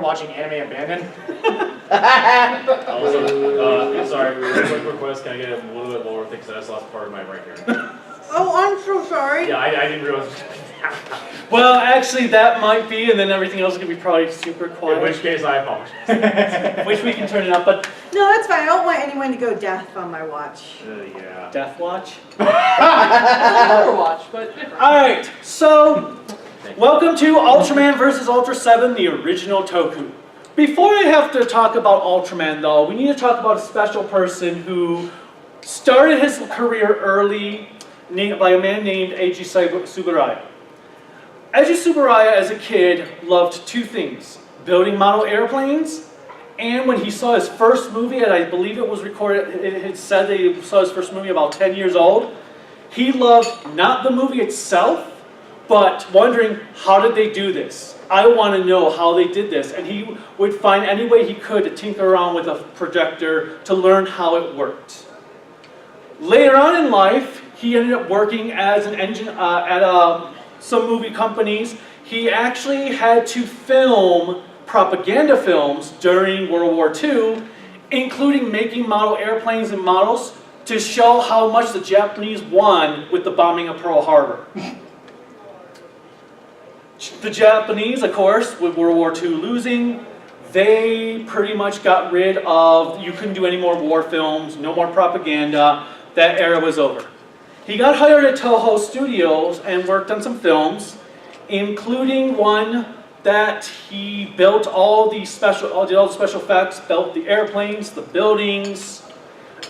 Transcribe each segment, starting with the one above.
watching Anime Abandoned? Also, sorry, quick request, can I get a little bit lower because I just lost part of my right here. Oh, I'm so sorry. Yeah, I didn't realize. Well, actually, that might be, and then everything else is going to be probably super quiet. In which case, I apologize. Which we can turn it up, but... No, that's fine. I don't want anyone to go deaf on my watch. Yeah. Death Watch? Overwatch, but different. Alright, so, welcome to Ultraman vs. Ultra 7, the original Toku. Before I have to talk about Ultraman, though, we need to talk about a special person who started his career early by a man named Eiji Tsuburaya. Eiji Tsuburaya, as a kid, loved two things: building model airplanes, and when he saw his first movie, and I believe it was recorded, it said that he saw his first movie about 10 years old, he loved not the movie itself, but wondering, how did they do this? I want to know how they did this. And he would find any way he could to tinker around with a projector to learn how it worked. Later on in life, he ended up working as an engine at some movie companies. He actually had to film propaganda films during World War II, including making model airplanes and models to show how much the Japanese won with the bombing of Pearl Harbor. The Japanese, of course, with World War II losing, they pretty much got rid of, you couldn't do any more war films, no more propaganda, that era was over. He got hired at Toho Studios and worked on some films, including one that he built did all the special effects, built the airplanes, the buildings,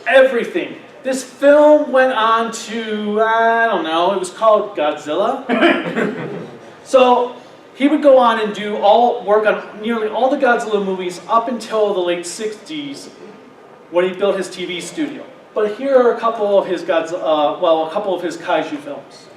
everything. This film went on to, I don't know, it was called Godzilla. So he would go on and work on nearly all the Godzilla movies up until the late 60s when he built his TV studio. But here are a couple of his kaiju films.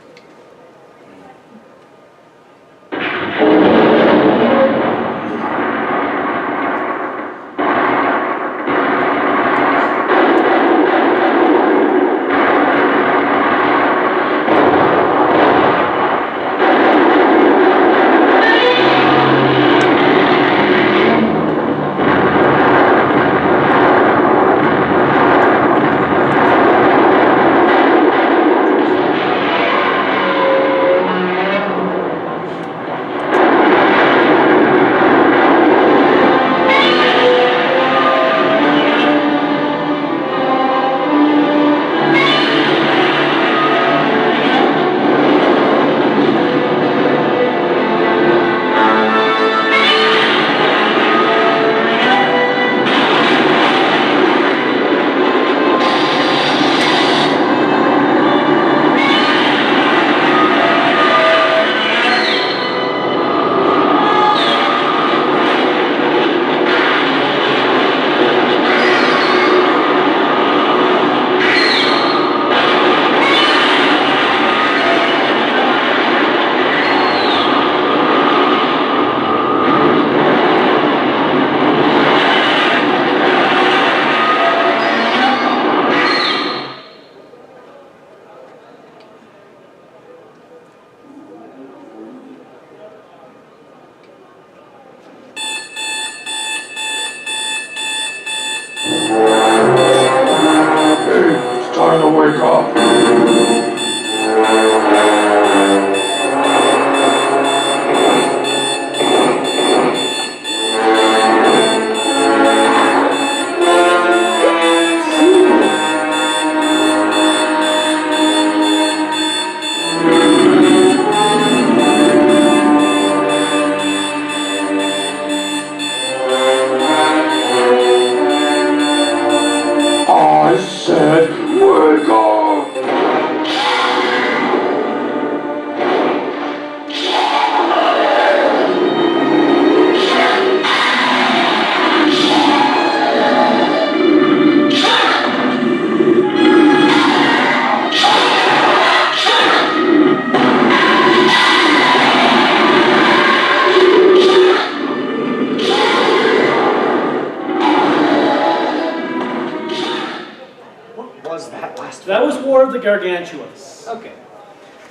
That was War of the Gargantuas. Okay.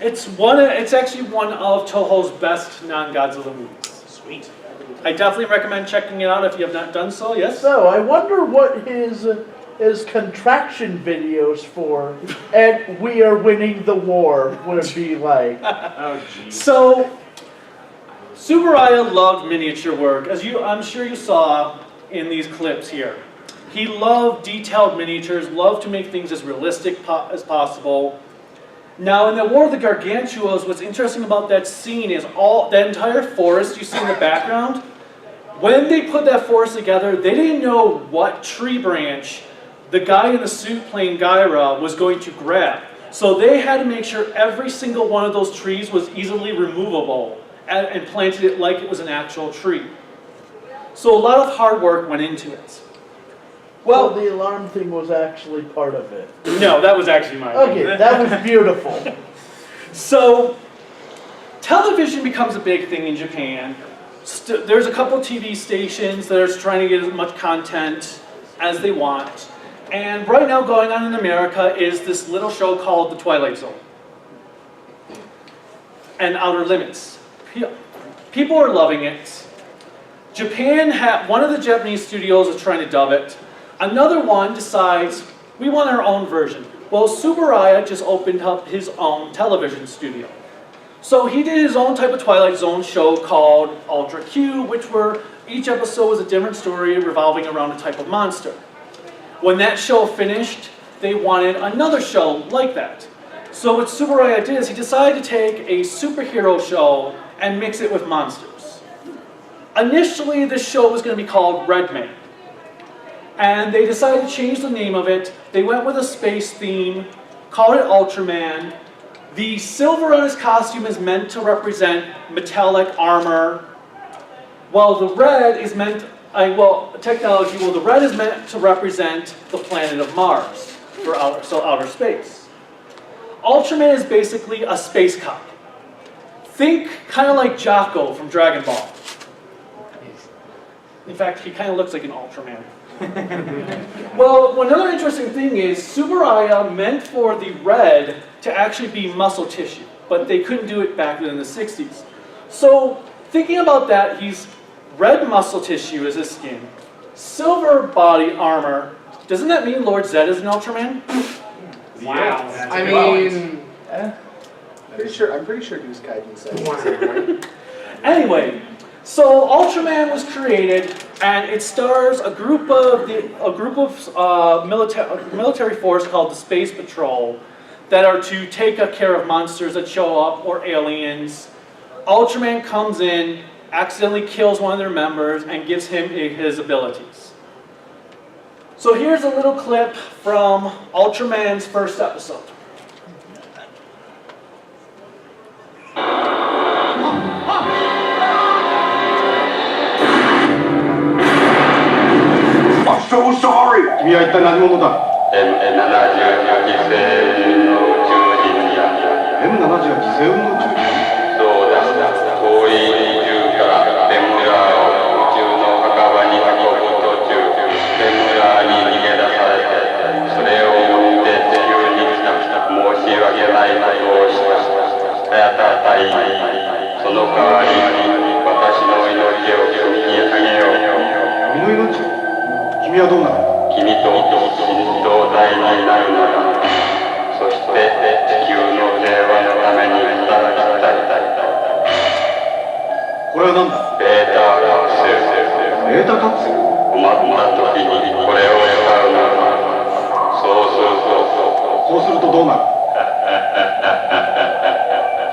It's actually one of Toho's best non-Godzilla movies. Sweet. I definitely recommend checking it out if you have not done so. Yes? So, I wonder what his contraction videos for and we are winning the war would be like. Oh, jeez. So, Tsuburaya loved miniature work, as I'm sure you saw in these clips here. He loved detailed miniatures, loved to make things as realistic as possible. Now, in the War of the Gargantuas, what's interesting about that scene is that entire forest you see in the background. When they put that forest together, they didn't know what tree branch the guy in the suit playing Gaira was going to grab. So they had to make sure every single one of those trees was easily removable and planted it like it was an actual tree. So a lot of hard work went into it. Well, the alarm thing was actually part of it. No, that was actually my Okay, that was beautiful. So, television becomes a big thing in Japan. There's a couple TV stations that are trying to get as much content as they want. And right now going on in America is this little show called The Twilight Zone and Outer Limits. People are loving it. One of the Japanese studios is trying to dub it. Another one decides, we want our own version. Well, Tsuburaya just opened up his own television studio. So he did his own type of Twilight Zone show called Ultra Q, each episode was a different story revolving around a type of monster. When that show finished, they wanted another show like that. So what Tsuburaya did is he decided to take a superhero show and mix it with monsters. Initially, this show was going to be called Red Man. And they decided to change the name of it. They went with a space theme, called it Ultraman. The silver on his costume is meant to represent metallic armor, while the red is meant, the red is meant to represent the planet of Mars, outer space. Ultraman is basically a space cop. Think kind of like Jocko from Dragon Ball. In fact, he kind of looks like an Ultraman. Well, another interesting thing is Tsuburaya meant for the red to actually be muscle tissue, but they couldn't do it back then in the 60s. So, thinking about that, he's red muscle tissue as his skin, silver body armor. Doesn't that mean Lord Zed is an Ultraman? Wow. I mean, I'm pretty sure he was Kaiden said. Anyway, so Ultraman was created, and it stars a group of military force called the Space Patrol that are to take care of monsters that show up or aliens. Ultraman comes in, accidentally kills one of their members, and gives him his abilities. So here's a little clip from Ultraman's first episode. I'm so sorry! 君は一体何者だ M70 犠牲の宇宙人や M70 は犠牲運動中そうだ遠い宇宙からベムラーを宇宙の墓場に運ぶ途中ベムラーに逃げ出されてそれを持って地球に来た申し訳ないことをしたやたたいその代わりに私の命を君にあげよう君の命君はどうなる君と同罪になるならそして地球の平和のために働きたいこれは何だベータカプセルベータカプセル困った時にこれを使うのそうするとどうなる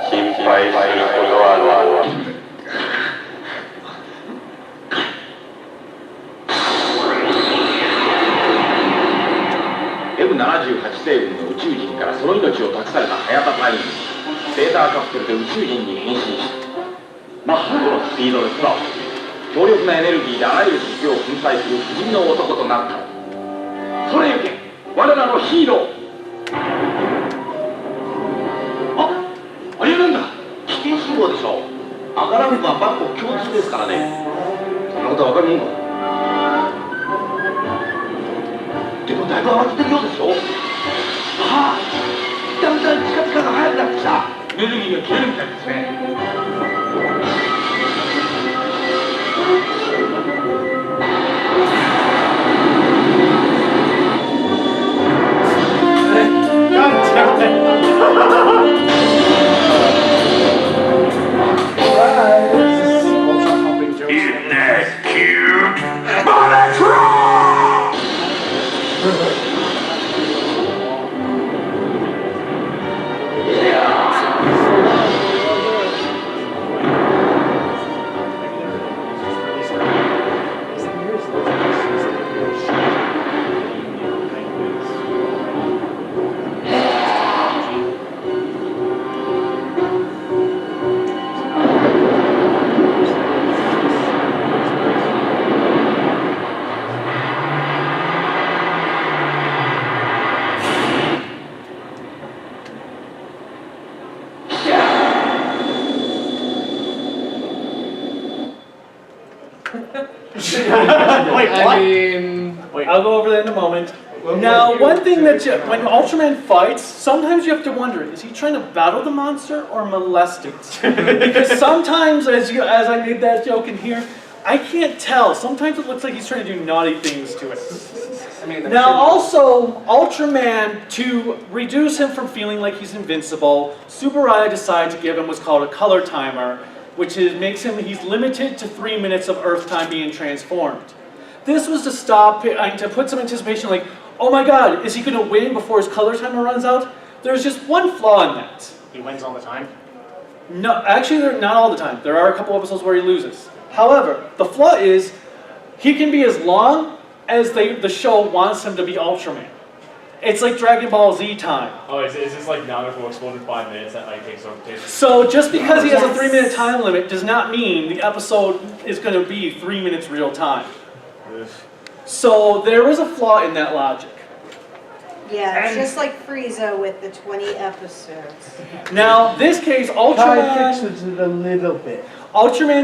心配することはない78星雲の宇宙人からその命を託されたハヤタ隊員ベーターカプセルで宇宙人に変身しマッハ5のスピードで空を飛び強力なエネルギーであらゆる敵を粉砕する不死の男となったそれゆけ我らのヒーローあれなんだ危険信号でしょ赤ランプは万国共通ですからねそんなことは分かるもんかでもだいぶ慌ててるようですよああだんだん近づかが速くなってきたエネルギーが切れるみたいですね I mean, I'll go over that in a moment. Now, one thing that when Ultraman fights, sometimes you have to wonder, is he trying to battle the monster or molest it? Because sometimes, as I made that joke in here, I can't tell. Sometimes it looks like he's trying to do naughty things to it. I mean, Now, also, Ultraman, to reduce him from feeling like he's invincible, Tsuburaya decided to give him what's called a color timer, which makes him, he's limited to 3 minutes of Earth time being transformed. This was to stop, to put some anticipation like, oh my god, is he going to win before his color timer runs out? There's just one flaw in that. He wins all the time? No, actually, not all the time. There are a couple episodes where he loses. However, the flaw is, he can be as long as the show wants him to be Ultraman. It's like Dragon Ball Z time. Oh, is this like Naruto will explode in 5 minutes? That like takes over. So just because he has a 3-minute time limit does not mean the episode is going to be 3 minutes real time. So there is a flaw in that logic. Yeah, it's just like Frieza with the 20 episodes. Now, this case, Kai Ultraman fixes it a little bit.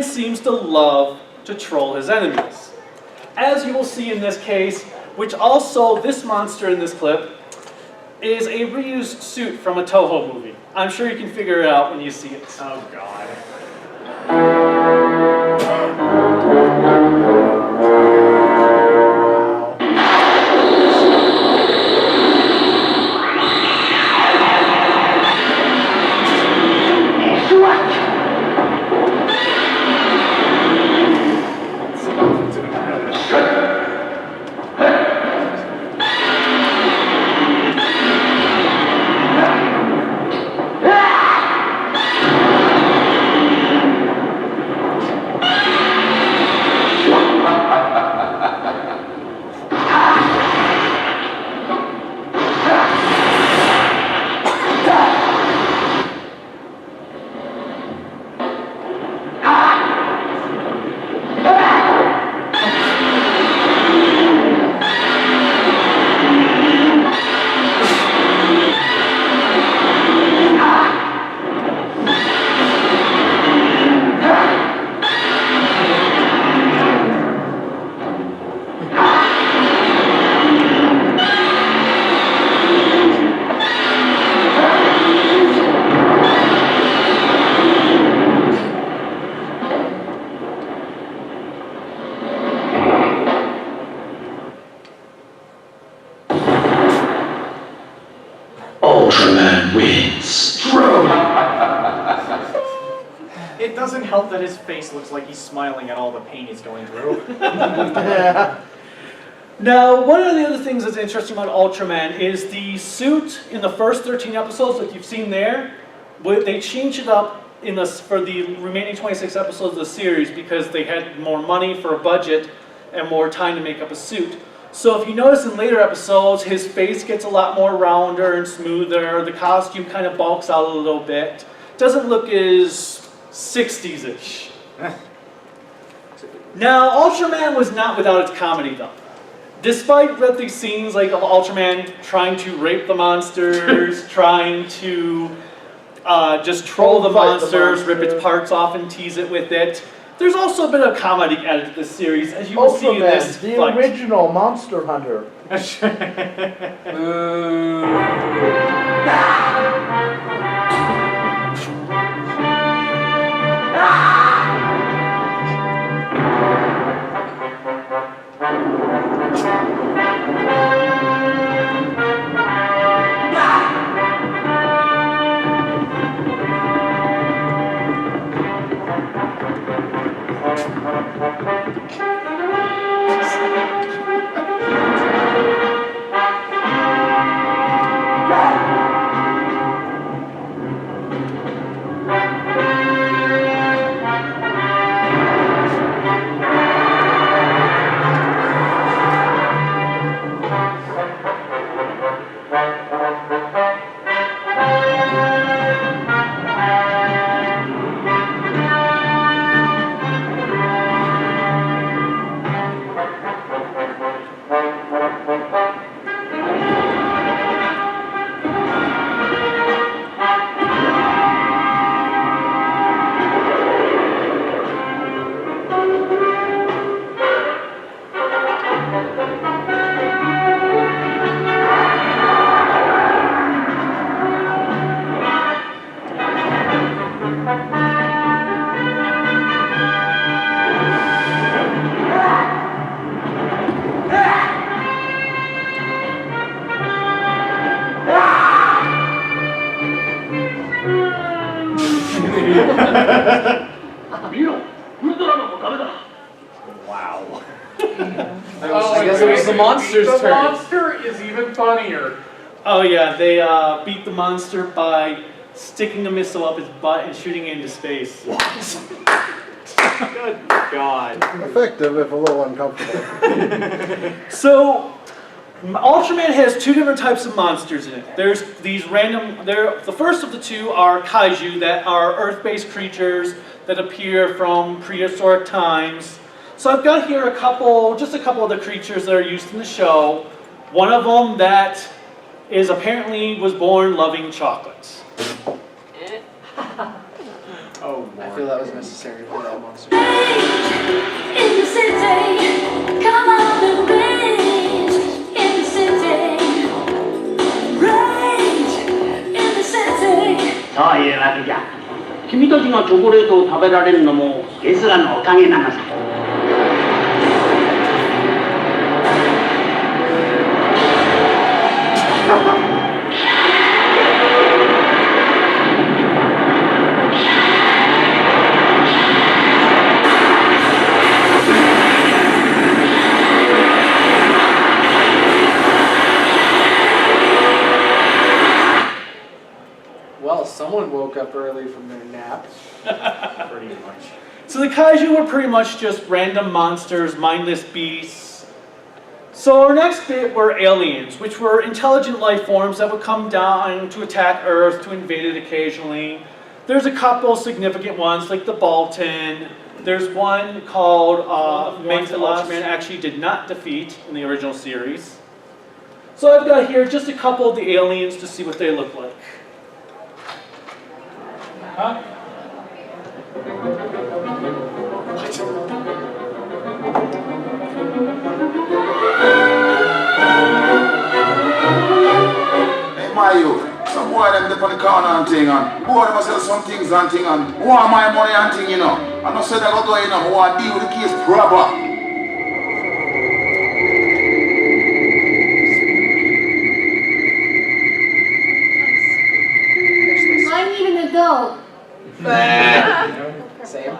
seems to love to troll his enemies. As you will see in this case, which also, this monster in this clip, is a reused suit from a Toho movie. I'm sure you can figure it out when you see it. Oh god. Ultraman wins. It doesn't help that his face looks like he's smiling at all the pain he's going through. Yeah. Now, one of the other things that's interesting about Ultraman is the suit in the first 13 episodes that you've seen there, they changed it up for the remaining 26 episodes of the series because they had more money for a budget and more time to make up a suit. So if you notice in later episodes, his face gets a lot more rounder and smoother, the costume kind of bulks out a little bit. Doesn't look as 60s-ish. Now, Ultraman was not without its comedy though. Despite these scenes like of Ultraman trying to rape the monsters, trying to just troll the monsters, rip its parts off and tease it with it, there's also a bit of comedy added to this series, as you will see in this Ultraman, the fight. original Monster Hunter. Wow. I guess it was the monster's The turn. monster is even funnier. Oh yeah, they beat the monster by sticking a missile up his butt and shooting it into space. Good God. Effective, if a little uncomfortable. So, Ultraman has two different types of monsters in it. There's these random, the first of the two are kaiju, that are Earth-based creatures that appear from prehistoric times. So I've got here just a couple of the creatures that are used in the show. One of them that is apparently was born loving chocolates. Oh, I feel that was necessary for that monster. In the city, come on and rage. In the city, rage. In the city. そういうわけじゃ。君たちがチョコレートを食べられるのもゲスラのおかげなのさ。Well, someone woke up early from their nap. pretty much. So the kaiju were pretty much just random monsters, mindless beasts. So our next bit were aliens, which were intelligent life forms that would come down to attack Earth, to invade it occasionally. There's a couple significant ones, like the Baltan. There's one called Mate that Ultraman actually did not defeat in the original series. So I've got here just a couple of the aliens to see what they look like. Huh? Hey, Mayu, some boy them up on the corner and thing, and boy them sell some things and thing, and who want my money and thing, you know. I know say that go go, you know, who want deal with the case proper. I need an adult. Same.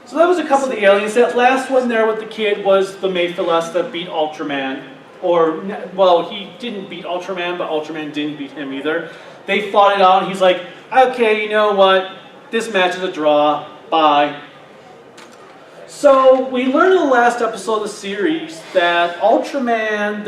So that was a couple of the aliens. That last one there with the kid was the Mayphilas that beat Ultraman. Or, well, he didn't beat Ultraman, but Ultraman didn't beat him either. They fought it out, and he's like, okay, you know what? This match is a draw. Bye. So we learned in the last episode of the series that Ultraman,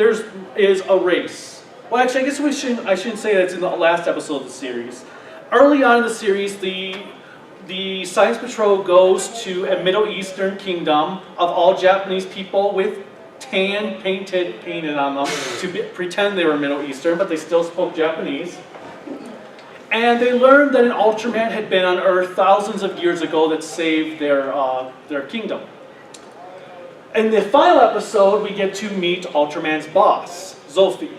is a race. Well, actually, I guess I shouldn't say that it's in the last episode of the series. Early on in the series, the Science Patrol goes to a Middle Eastern kingdom of all Japanese people with tan painted on them to pretend they were Middle Eastern, but they still spoke Japanese. And they learned that an Ultraman had been on Earth thousands of years ago that saved their kingdom. In the final episode, we get to meet Ultraman's boss, Zolfi.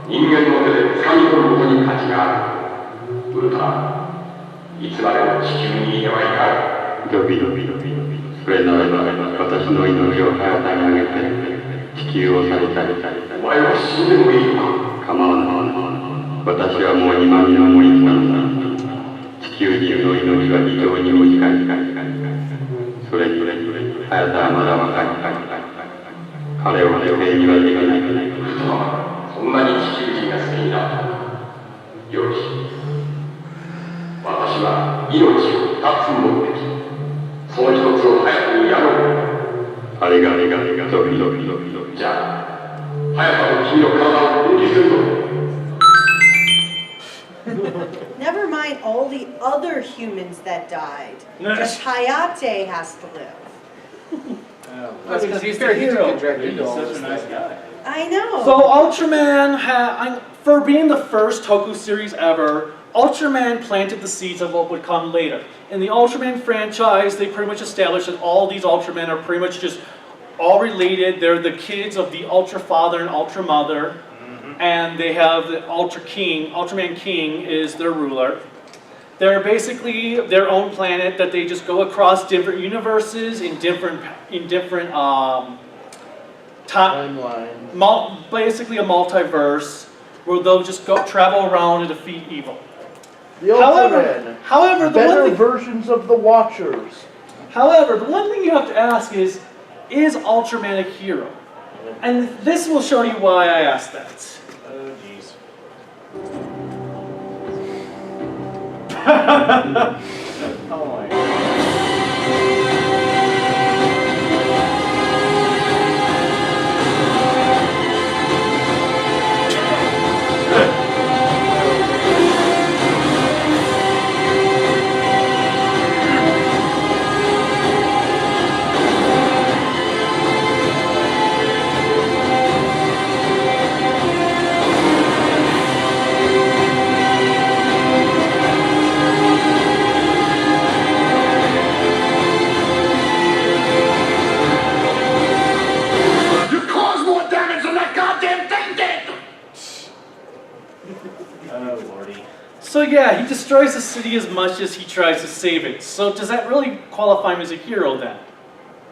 人間の手で掴み取ることに価値がある。ウルトラマン、いつまでも地球にいてはいかん。ドビドビドビドビ。それならば私の命を早くあげて地球を去りたい。お前は死んでもいいのか。構わない。私はもう2万年も生きたのだ。地球人の命は非常に短い。それに早田はまだ若い。彼を否定にはできない。そんなに地球人が好きになった。よし。私は命を2つ持ってきた。その1つを早くやろう。ありがとう。じゃあ、早田の君の体を分離するぞ。Never mind all the other humans that died. Just Hayate has to live. That's because he's very good directed. He's such a nice guy. I know. So Ultraman for being the first Toku series ever, Ultraman planted the seeds of what would come later. In the Ultraman franchise, they pretty much established that all these Ultramen are pretty much just all related. They're the kids of the Ultra Father and Ultra Mother, and they have the Ultra King. Ultraman King is their ruler. They're basically their own planet that they just go across different universes in different timeline. Basically a multiverse where they'll just go travel around and defeat evil. The Ultraman. However, better versions of the Watchers. However, the one thing you have to ask is Ultraman a hero? And this will show you why I asked that. Oh, jeez. Oh my God. Oh, Lordy. So yeah, he destroys the city as much as he tries to save it. So does that really qualify him as a hero then?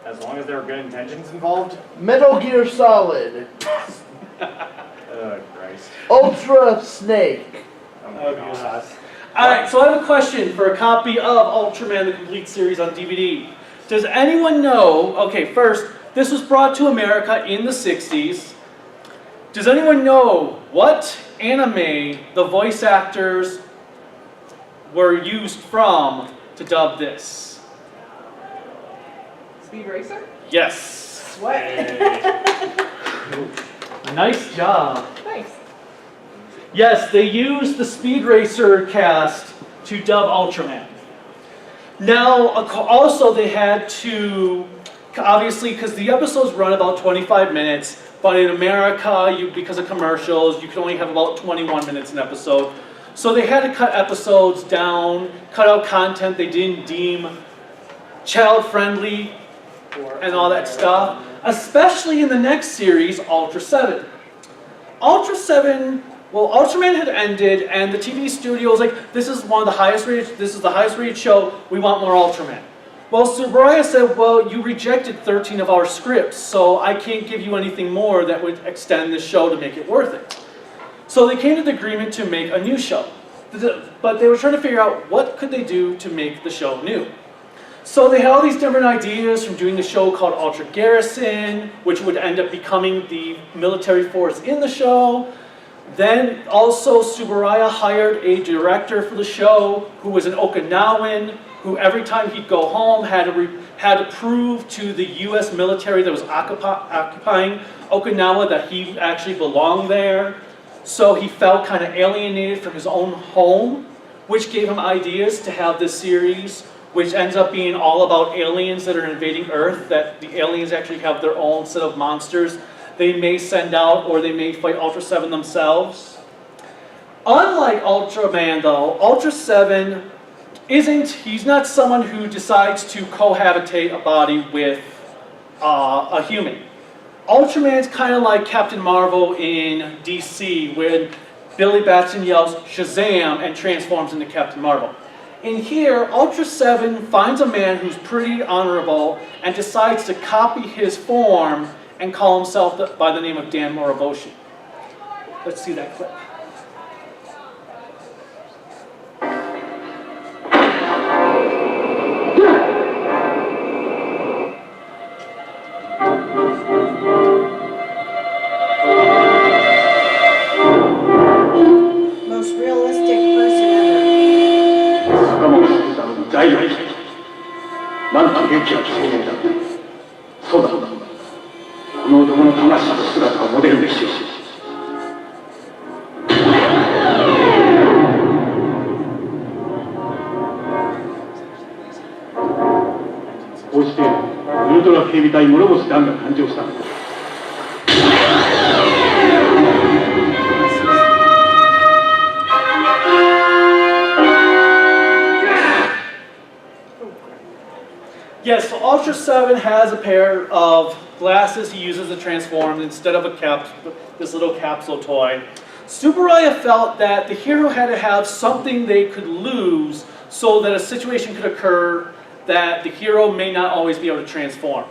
As long as there are good intentions involved. Metal Gear Solid. Oh, Christ. Ultra Snake. Oh, my God. Alright, so I have a question for a copy of Ultraman the Complete Series on DVD. Does anyone know, okay, first, this was brought to America in the 60s. Does anyone know what anime the voice actors were used from to dub this? Speed Racer? Yes. Sweat. Nice job. Thanks. Yes, they used the Speed Racer cast to dub Ultraman. Now, also they had to, obviously, because the episodes run about 25 minutes, but in America, because of commercials, you can only have about 21 minutes an episode. So they had to cut episodes down, cut out content they didn't deem child-friendly and all that stuff, especially in the next series, Ultra 7. Ultra 7, well, Ultraman had ended, and the TV studio was like, this is the highest rated show, we want more Ultraman. Well, Tsuburaya said, well, you rejected 13 of our scripts, so I can't give you anything more that would extend the show to make it worth it. So they came to the agreement to make a new show. But they were trying to figure out what could they do to make the show new. So they had all these different ideas from doing a show called Ultra Garrison, which would end up becoming the military force in the show. Then also Tsuburaya hired a director for the show who was an Okinawan, who every time he'd go home had to prove to the US military that was occupying Okinawa that he actually belonged there. So he felt kind of alienated from his own home, which gave him ideas to have this series, which ends up being all about aliens that are invading Earth, that the aliens actually have their own set of monsters they may send out, or they may fight Ultra 7 themselves. Unlike Ultraman though, Ultra 7 he's not someone who decides to cohabitate a body with a human. Ultraman's kind of like Captain Marvel in DC, when Billy Batson yells Shazam and transforms into Captain Marvel. In here, Ultra 7 finds a man who's pretty honorable and decides to copy his form and call himself by the name of Dan Moroboshi. Let's see that clip. Most realistic person ever. 仲間を救うための大の敵なんと勇気ある青年だ。そうだ、この男の魂と姿がモデルでしょう。こうしてウルトラ警備隊諸星団が誕生したんだ。Yes, so Ultra 7 has a pair of glasses he uses to transform instead of this little capsule toy. Tsuburaya felt that the hero had to have something they could lose so that a situation could occur that the hero may not always be able to transform.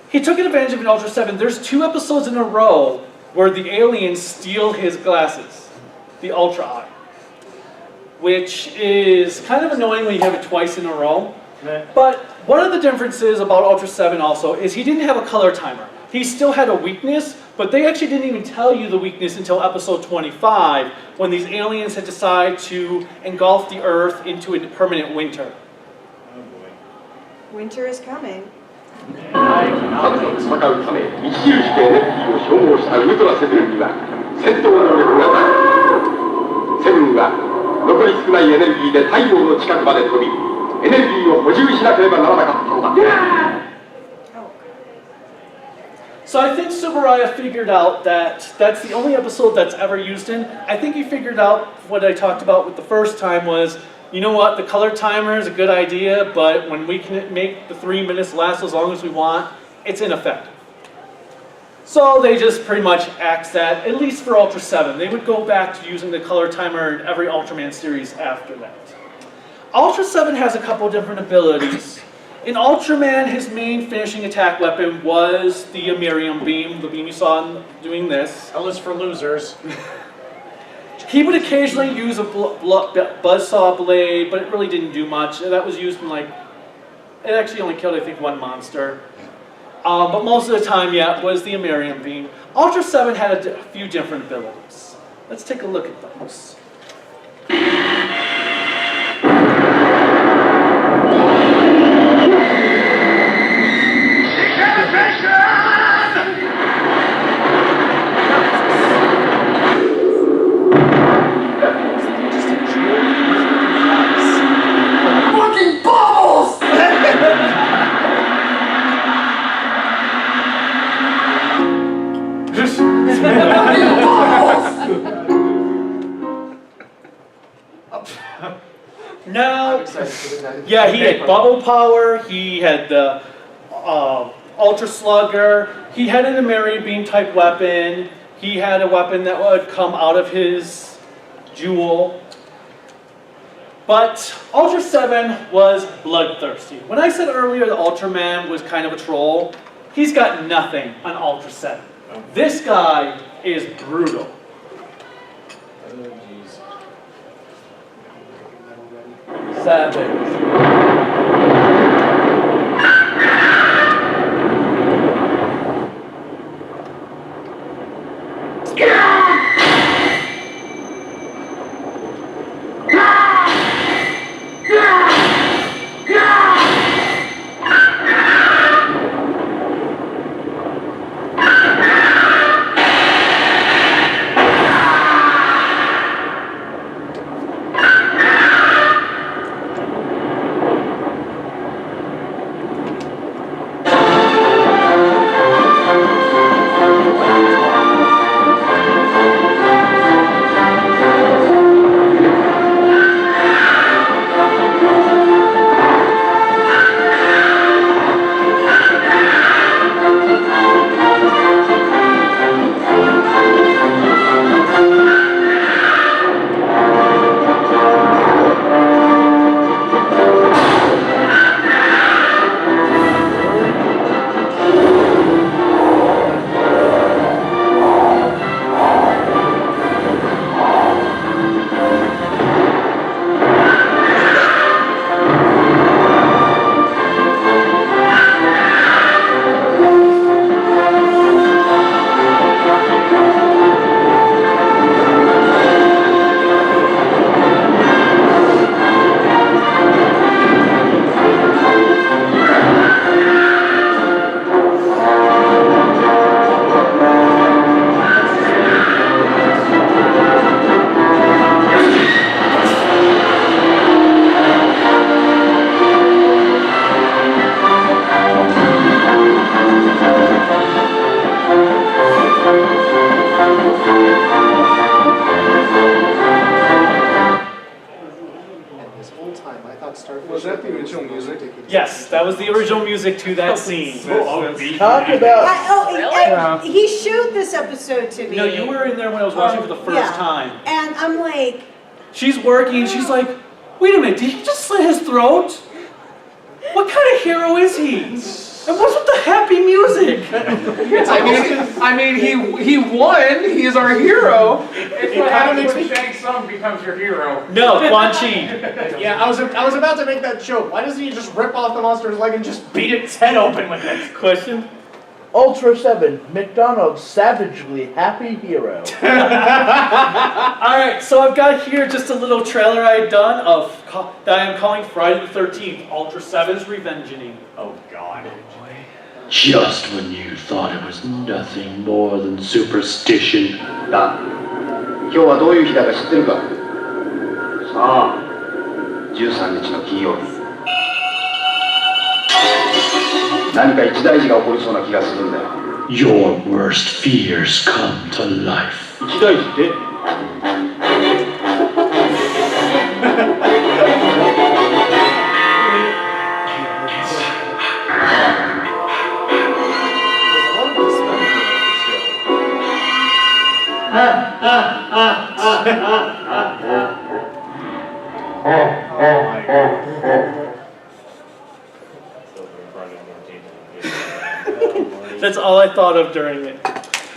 He took advantage of an Ultra 7. There's 2 episodes in a row where the aliens steal his glasses, the Ultra Eye, which is kind of annoying when you have it twice in a row. But one of the differences about Ultra 7 also is he didn't have a color timer. He still had a weakness, but they actually didn't even tell you the weakness until episode 25, when these aliens had decided to engulf the Earth into a permanent winter. Oh boy. Winter is coming. 戦うため著しくエネルギーを消耗したウルトラセブンには戦闘能力がない。セブンは残り少ないエネルギーで太陽の近くまで飛びエネルギーを補充しなければならなかったのだ。So I think Tsuburaya figured out that that's the only episode that's ever used in. I think he figured out what I talked about with the first time was, you know what, the color timer is a good idea, but when we can make the 3 minutes last as long as we want, it's ineffective. So they just pretty much axed that, at least for Ultra 7. They would go back to using the color timer in every Ultraman series after that. Ultra 7 has a couple different abilities. In Ultraman, his main finishing attack weapon was the Amirium beam, the beam you saw him doing this. L is for losers. He would occasionally use a buzzsaw blade, but it really didn't do much. That was used in it actually only killed, I think, 1 monster. But most of the time, yeah, it was the Amirium beam. Ultra 7 had a few different abilities. Let's take a look at those. Fucking bubbles! Now, yeah, he had bubble power, he had the Ultra Slugger, he had an Amirium beam type weapon, he had a weapon that would come out of his jewel. But Ultra 7 was bloodthirsty. When I said earlier that Ultraman was kind of a troll, he's got nothing on Ultra 7. This guy is brutal. Oh jeez. Savage. Was that the original music? Yes, that was the original music to that scene. Talk about He showed this episode to me. No, you were in there when I was watching for the first yeah. time. And I'm like, She's working, and she's like, wait a minute, did he just slit his throat? What kind of hero is he? And what's with the happy music? I mean, he won. He is our hero. It's what happens when Shang Tsung becomes your hero. No, Quan Chi. Yeah, I was about to make that joke. Why doesn't he just rip off the monster's leg and just beat its head open with it? Question? Ultra 7, McDonald's savagely happy hero. Alright, so I've got here just a little trailer I had done that I am calling Friday the 13th, Ultra 7's Revengeing. Oh, God. Just when you thought it was nothing more than superstition. だ。今日はどういう日だか知ってるか？さあ、13日の金曜日。何か一大事が起こりそうな気がするんだよ。Your worst fears come to life. 一大事って？That's all I thought of during it.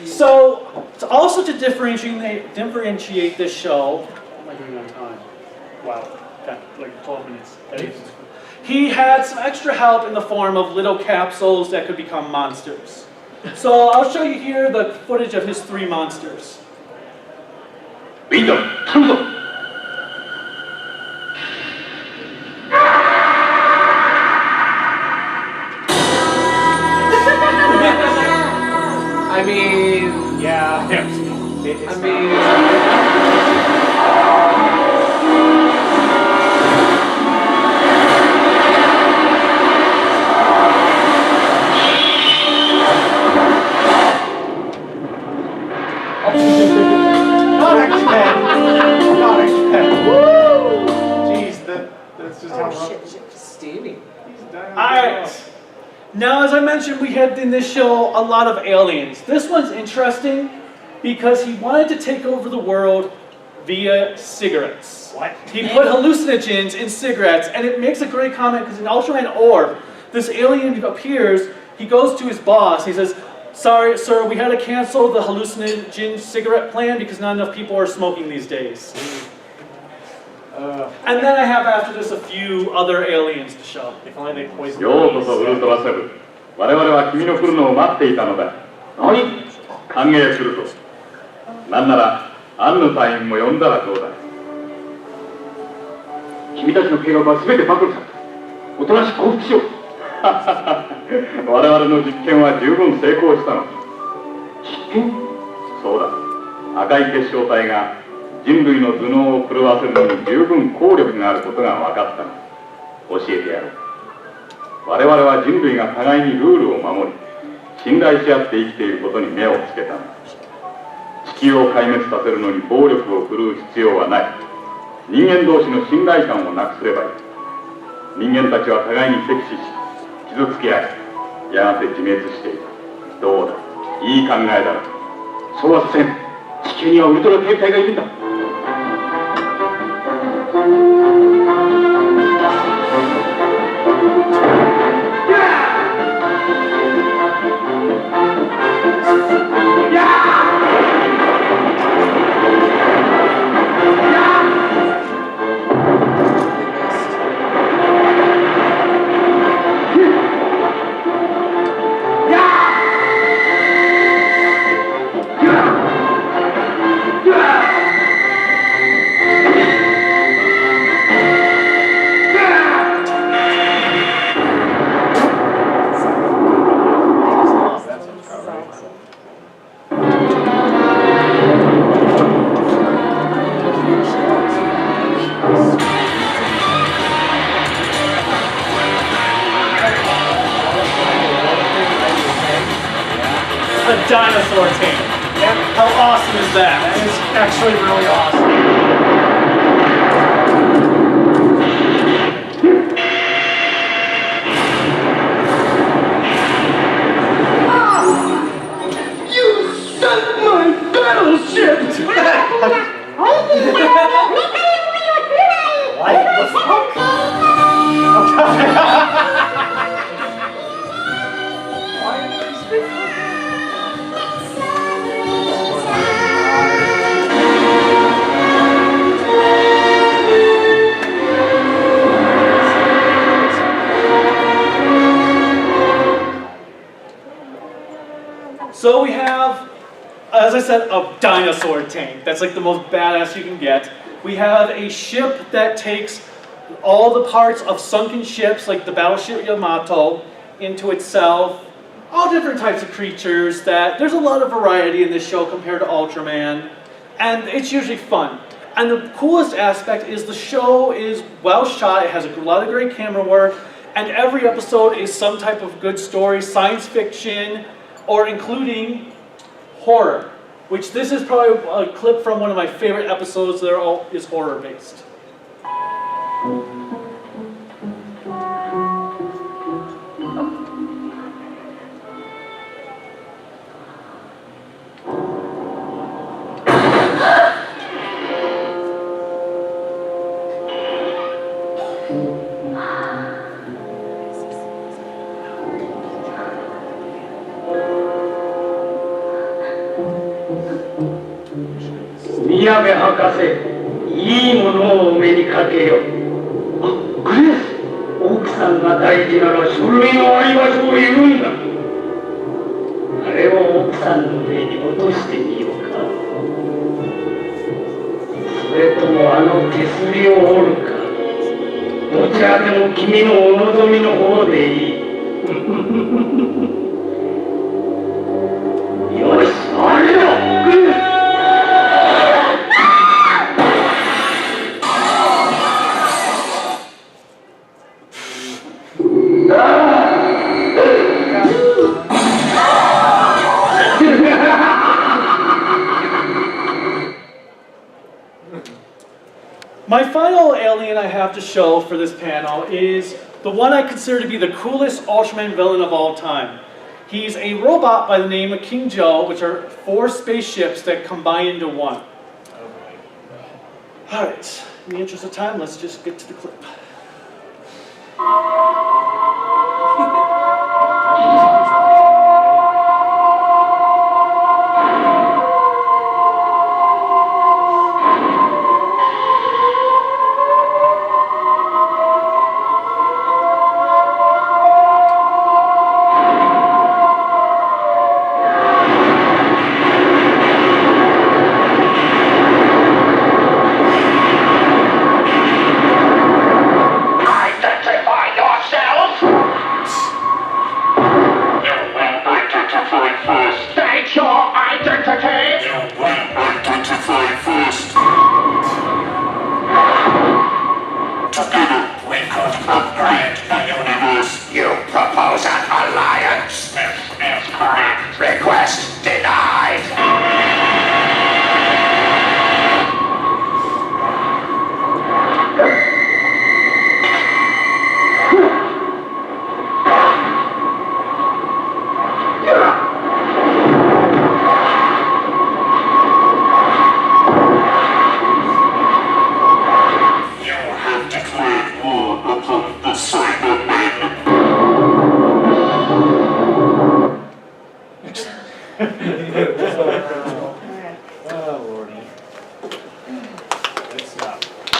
So, also to differentiate this show, what am I doing on time? Wow, got like 12 minutes. He had some extra help in the form of little capsules that could become monsters. So I'll show you here the footage of his 3 monsters. ビンド、頼むぞ。I mean, yeah. I mean, That's just how Stevie. Alright. Now, as I mentioned, we had in this show a lot of aliens. This one's interesting because he wanted to take over the world via cigarettes. What? He put hallucinogens in cigarettes, and it makes a great comment because in Ultraman Orb, this alien appears, he goes to his boss, he says, sorry, sir, we had to cancel the hallucinogen cigarette plan because not enough people are smoking these days. And then I have after this a few other aliens to show. If only they poisoned ようこそウルトラセブン。我々は君の来るのを待っていたのだ。何？歓迎すると。なんなら、アンヌ隊員も呼んだらどうだ。君たちの計画は全て暴露された。おとなしく降伏しよう。我々の実験は十分成功したの。実験？そうだ。赤い結晶体が人類の頭脳を狂わせるのに十分効力があることが分かったの。教えてやろう。我々は人類が互いにルールを守り、信頼し合って生きていることに目をつけたの。地球を壊滅させるのに暴力を振るう必要はない。人間同士の信頼感をなくすればいい。人間たちは互いに敵視し、傷つけ合い、やがて自滅している。どうだ、いい考えだろう。そうはさせん。地球にはウルトラ警備隊がいるんだ。Dinosaur tank. Yeah. How awesome is that? That is actually really awesome. as I said, a dinosaur tank. That's like the most badass you can get. We have a ship that takes all the parts of sunken ships, like the battleship Yamato, into itself. All different types of creatures. There's a lot of variety in this show compared to Ultraman, and it's usually fun. And the coolest aspect is the show is well shot. It has a lot of great camera work, and every episode is some type of good story, science fiction, or including horror. Which this is probably a clip from one of my favorite episodes that is horror based. 宮部博士、いいものをお目にかけよ。あ、グレース、奥さんが大事なら書類のあり場所を言うんだ。あれを奥さんの上に落としてみようか。それともあの手すりを折るか。どちらでも君のお望みの方でいい。よし、あれよ、グレース。My final alien I have to show for this panel is the one I consider to be the coolest Ultraman villain of all time. He's a robot by the name of King Joe, which are 4 spaceships that combine into one. Alright, in the interest of time, let's just get to the clip.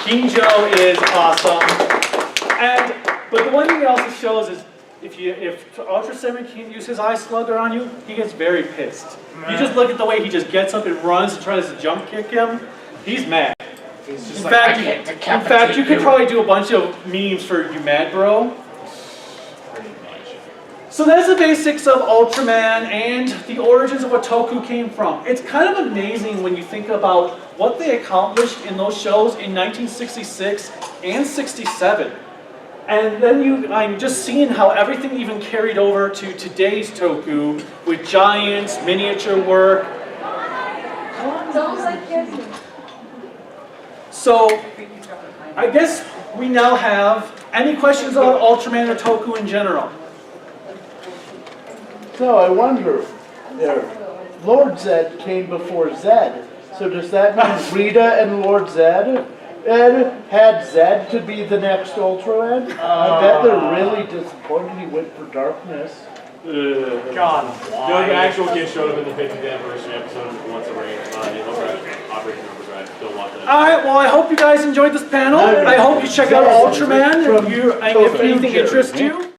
King Joe is awesome, but the one thing it also shows is if Ultra 7 can't use his eye slugger on you, he gets very pissed. You just look at the way he just gets up and runs and tries to jump kick him. He's mad. In fact, you could probably do a bunch of memes for "You Mad Bro." So that's the basics of Ultraman and the origins of what Toku came from. It's kind of amazing when you think about what they accomplished in those shows in 1966 and 67. And then I'm just seeing how everything even carried over to today's Toku with giants, miniature work. So I guess we now have any questions about Ultraman or Toku in general? So I wonder, Lord Zed came before Zed. So does that mean Rita and Lord Zed had Zed to be the next Ultraman? I bet they're really disappointed he went for darkness. God, why? The actual kid showed up in the 50th anniversary episode of Once a Rain, Operation Overdrive. Don't watch that. Alright, well I hope you guys enjoyed this panel. I hope you check out Ultraman if anything interests you.